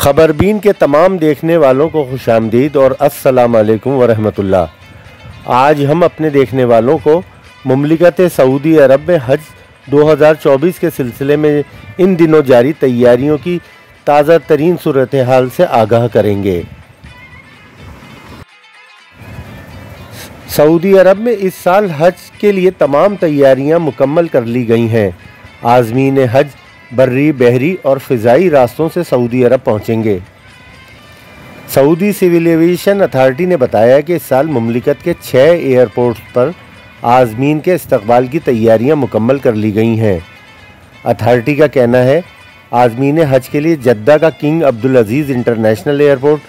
खबरबीन के तमाम देखने वालों को खुशामदीद और अस्सलाम वालेकुम वरहमतुल्लाह। आज हम अपने देखने वालों को मुमलिकत सऊदी अरब में हज 2024 के सिलसिले में इन दिनों जारी तैयारियों की ताज़ा तरीन सूरत हाल से आगाह करेंगे। सऊदी अरब में इस साल हज के लिए तमाम तैयारियां मुकम्मल कर ली गई हैं। आज़मीन हज बर्री, बहरी और फ़िज़ाई रास्तों से सऊदी अरब पहुंचेंगे। सऊदी सिविल एविएशन अथॉरिटी ने बताया कि इस साल मुमलिकत के 6 एयरपोर्ट्स पर आज़मीन के इस्तकबाल की तैयारियां मुकम्मल कर ली गई हैं। अथॉरिटी का कहना है आज़मीन हज के लिए जद्दा का King Abdul Aziz International Airport,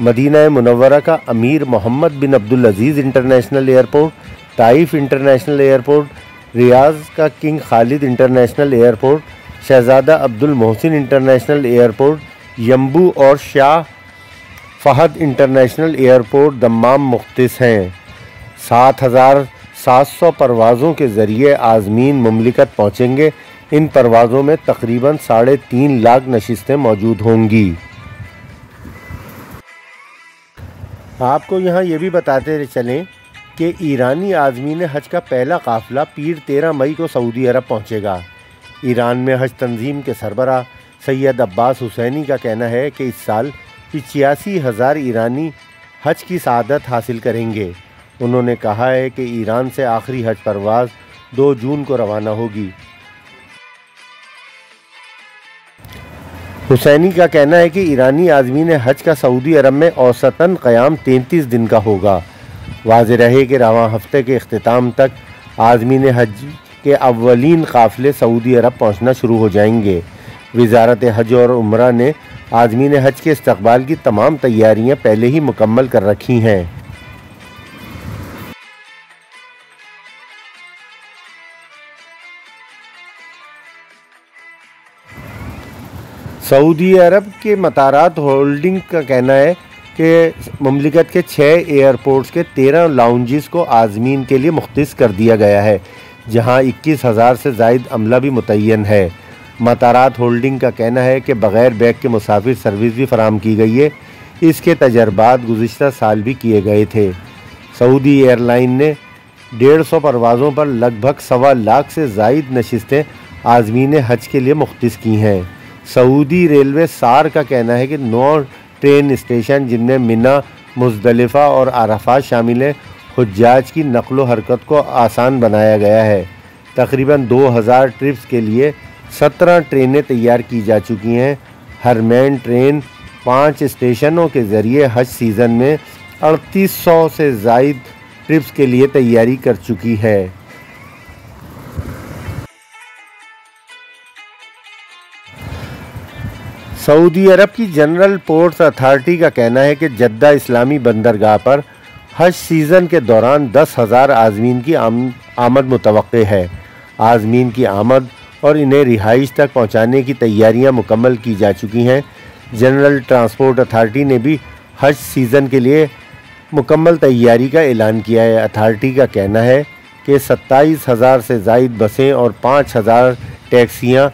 Madinah Munawwarah का Amir Mohammad bin Abdul Aziz International Airport, Taif International Airport, Riyadh का किंग खालिद इंटरनेशनल एयरपोर्ट, शहज़ादा Abdul Mohsin International Airport, Yanbu और शाह फहद इंटरनेशनल एयरपोर्ट दम्माम मुख्तस हैं। 7,700 परवाज़ों के ज़रिए आज़मीन मुमलिकत पहुँचेंगे। इन परवाज़ों में तकरीबन 3.5 लाख नशिस्तें मौजूद होंगी। आपको यहाँ ये भी बताते चलें कि ईरानी आज़मीन हज का पहला काफ़िला पीर 13 मई को सऊदी अरब पहुँचेगा। ईरान में हज तंजीम के सरबराह सैयद अब्बास हुसैनी का कहना है कि इस साल 85,000 ईरानी हज की सआदत हासिल करेंगे। उन्होंने कहा है कि ईरान से आखिरी हज परवाज़ 2 जून को रवाना होगी। हुसैनी का कहना है कि ईरानी आज़मीन हज का सऊदी अरब में औसतन क़याम 33 दिन का होगा। वाज़ेह रहे कि रवां हफ्ते के अख्तिताम तक आज़मीन हज के अव्वलीन काफ़िले सऊदी अरब पहुंचना शुरू हो जाएंगे। वज़ारत हज और उम्रा ने आज़मीन हज के इस्तकबाल की तमाम तैयारियां पहले ही मुकम्मल कर रखी हैं। सऊदी अरब के मतारात होल्डिंग का कहना है कि मुमलिकत के 6 एयरपोर्ट्स के 13 लाउंजेस को आज़मीन के लिए मुख्तस कर दिया गया है, जहां 21,000 से ज़ायद अमला भी मुतय्यन है। मतारात होल्डिंग का कहना है कि बग़ैर बैग के मुसाफिर सर्विस भी फराम की गई है। इसके तजर्बात गुज़िश्ता साल भी किए गए थे। सऊदी एयरलाइन ने 150 परवाज़ों पर लगभग 1.25 लाख से ज़ायद नशिस्तें आज़मीन हज के लिए मुख्तस की हैं। सऊदी रेलवे सार का कहना है कि 9 ट्रेन स्टेशन, जिनमें मिना, मुज़दलिफ़ा और अरफात शामिल हैं, हुज्जाज की नक़्ल व हरकत को आसान बनाया गया है। तकरीबन 2000 ट्रिप्स के लिए 17 ट्रेनें तैयार की जा चुकी हैं। हरमैन ट्रेन 5 स्टेशनों के ज़रिए हज सीज़न में 3800 से ज़ायद ट्रिप्स के लिए तैयारी कर चुकी है। सऊदी अरब की जनरल पोर्ट्स अथॉरिटी का कहना है कि जद्दा इस्लामी बंदरगाह पर हज सीज़न के दौरान 10,000 आज़मीन की आमद मुतवक्के है। आज़मीन की आमद और इन्हें रिहाइश तक पहुंचाने की तैयारियां मुकम्मल की जा चुकी हैं। जनरल ट्रांसपोर्ट अथॉरिटी ने भी हज सीज़न के लिए मुकम्मल तैयारी का ऐलान किया है। अथॉरिटी का कहना है कि 27,000 से ज़ायद बसें और 5,000 टैक्सियाँ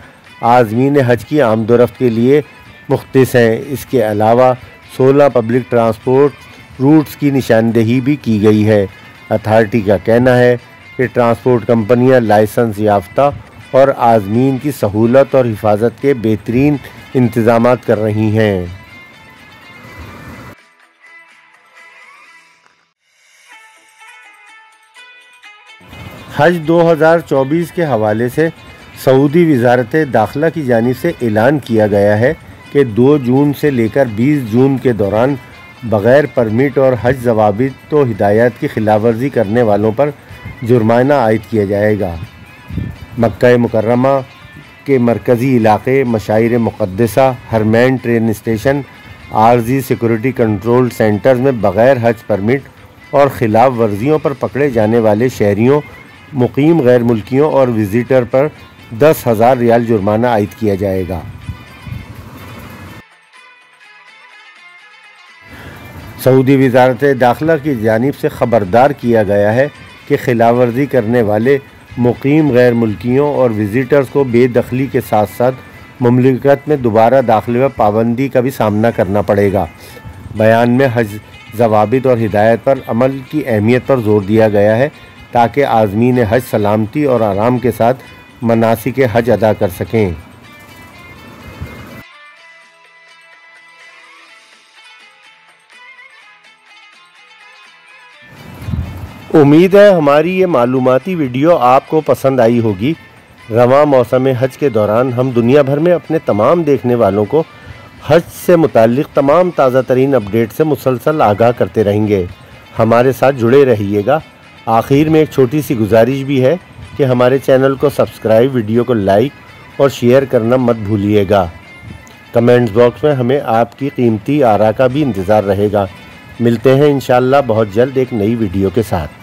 आज़मीन हज की आमदोरफ्त के लिए मुख्तस हैं। इसके अलावा 16 पब्लिक ट्रांसपोर्ट रूट्स की निशानदेही भी की गई है। अथॉरिटी का कहना है कि ट्रांसपोर्ट कंपनियां लाइसेंस याफ्ता और आज़मीन की सहूलत और हिफाजत के बेहतरीन इंतज़ामात कर रही हैं। हज 2024 के हवाले से सऊदी वज़ारत दाखिला की जानिब से ऐलान किया गया है कि 2 जून से लेकर 20 जून के दौरान बग़ैर परमिट और हज ज़वाबित तो हिदायत की खिलाफवर्जी करने वालों पर जुर्माना आयद किया जाएगा। मक्का मुकर्रमा के मरकज़ी इलाक़े, मशाइर मुक़द्दसा, हरमैन ट्रेन स्टेशन, आर्जी सिक्योरिटी कंट्रोल सेंटर्स में बग़ैर हज परमिट और ख़िलाफ़ वर्जियों पर पकड़े जाने वाले शहरियों, मुकीम गैर मुल्कियों और विज़िटर पर 10,000 रियाल जुर्माना आयद किया जाएगा। सऊदी वज़ारत दाखिला की जानिब से ख़बरदार किया गया है कि खिलाफवर्जी करने वाले मुकीम गैर मुल्कियों और विज़िटर्स को बेदखली के साथ साथ मुमलिकत में दोबारा दाखिले व पाबंदी का भी सामना करना पड़ेगा। बयान में हज ज़वाबित और हिदायत पर अमल की अहमियत पर जोर दिया गया है ताकि आज़मीन हज सलामती और आराम के साथ मनासिक हज अदा कर सकें। उम्मीद है हमारी ये मालूमाती वीडियो आपको पसंद आई होगी। रवां मौसम हज के दौरान हम दुनिया भर में अपने तमाम देखने वालों को हज से मुताल्लिक़ तमाम ताज़ा तरीन अपडेट से मुसलसल आगाह करते रहेंगे। हमारे साथ जुड़े रहिएगा। आखिर में एक छोटी सी गुजारिश भी है कि हमारे चैनल को सब्सक्राइब, वीडियो को लाइक और शेयर करना मत भूलिएगा। कमेंट्स बॉक्स में हमें आपकी कीमती आरा का भी इंतज़ार रहेगा। मिलते हैं इंशाअल्लाह बहुत जल्द एक नई वीडियो के साथ।